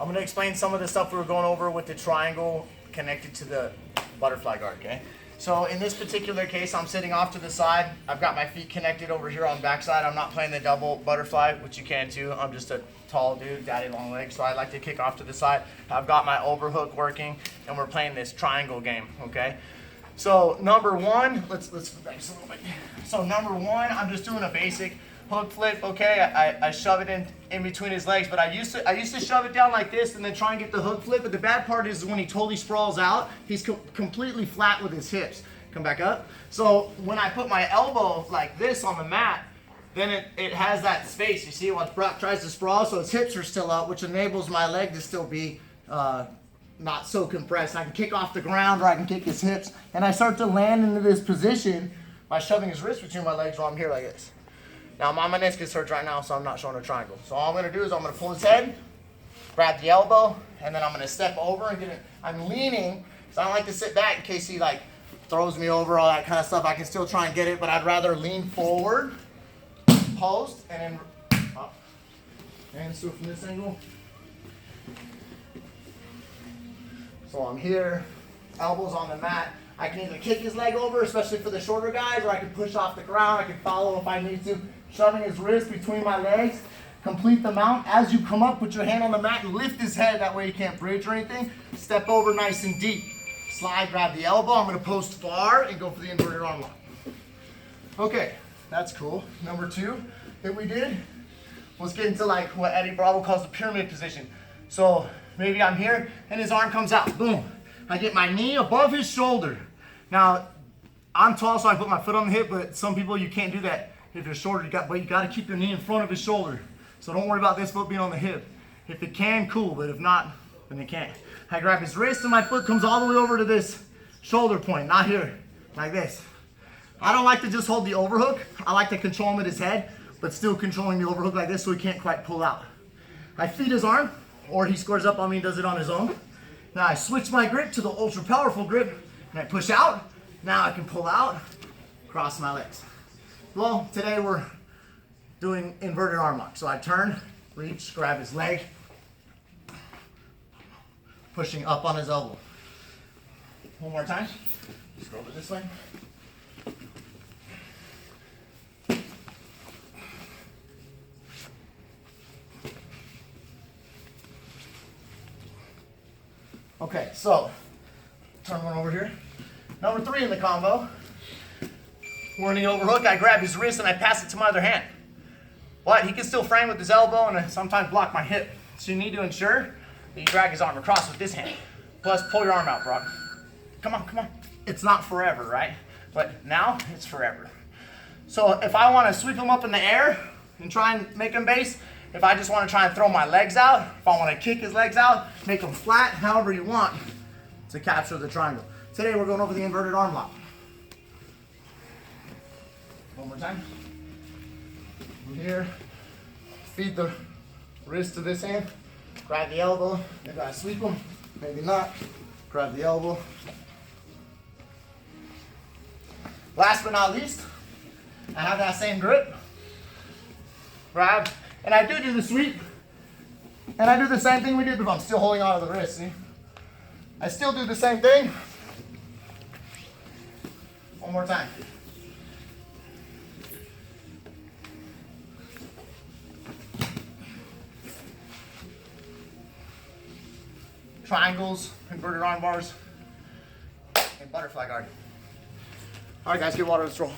I'm going to explain some of the stuff we were going over with the triangle connected to the butterfly guard, okay? So in this particular case, I'm sitting off to the side. I've got my feet connected over here on the backside. I'm not playing the double butterfly, which you can too. I'm just a tall dude, daddy long legs, so I like to kick off to the side. I've got my overhook working, and we're playing this triangle game, okay? So number one, let's back just a little bit. So number one, I'm just doing a basic hook flip, okay? I shove it in between his legs, but I used to shove it down like this and then try and get the hook flip, but the bad part is when he totally sprawls out, he's completely flat with his hips. Come back up. So when I put my elbow like this on the mat, then it has that space. You see, once Brock tries to sprawl, so his hips are still up, which enables my leg to still be not so compressed. I can kick off the ground or I can kick his hips, and I start to land into this position by shoving his wrist between my legs while I'm here like this. Now my meniscus hurts right now, so I'm not showing a triangle. So all I'm gonna do is I'm gonna pull his head, grab the elbow, and then I'm gonna step over and get it. I'm leaning, so I don't like to sit back in case he like throws me over, all that kind of stuff. I can still try and get it, but I'd rather lean forward, post, and then up. And so from this angle. So I'm here, elbows on the mat. I can either kick his leg over, especially for the shorter guys, or I can push off the ground. I can follow if I need to. Shoving his wrist between my legs. Complete the mount. As you come up, put your hand on the mat and lift his head. That way he can't bridge or anything. Step over nice and deep. Slide, grab the elbow. I'm gonna post far and go for the inverted arm lock. Okay, that's cool. Number two that we did was get into like what Eddie Bravo calls the pyramid position. So maybe I'm here and his arm comes out. Boom. I get my knee above his shoulder. Now, I'm tall, so I put my foot on the hip, but some people, you can't do that. If you're shorter, but you got to keep your knee in front of his shoulder. So don't worry about this foot being on the hip. If it can, cool, but if not, then it can't. I grab his wrist and my foot comes all the way over to this shoulder point, not here, like this. I don't like to just hold the overhook. I like to control him at his head, but still controlling the overhook like this so he can't quite pull out. I feed his arm, or he squares up on me and does it on his own. Now I switch my grip to the ultra powerful grip, and I push out. Now I can pull out, cross my legs. Well, today we're doing inverted arm lock. So I turn, reach, grab his leg, pushing up on his elbow. One more time. Just go over this way. Okay, so turn one over here. Number three in the combo. We're in the overhook. I grab his wrist and I pass it to my other hand. But he can still frame with his elbow and sometimes block my hip. So you need to ensure that you drag his arm across with this hand. Plus, pull your arm out, Brock. Come on, come on. It's not forever, right? But now it's forever. So if I want to sweep him up in the air and try and make him base, if I just want to try and throw my legs out, if I want to kick his legs out, make them flat, however you want to capture the triangle. Today we're going over the inverted arm lock. One more time. From here, feed the wrist to this hand, grab the elbow, maybe I sweep him, maybe not, grab the elbow. Last but not least, I have that same grip, grab, and I do the sweep, and I do the same thing we did, but I'm still holding on to the wrist, see? I still do the same thing. One more time. Triangles, inverted arm bars, and butterfly guard. All right, guys, get water, let's roll.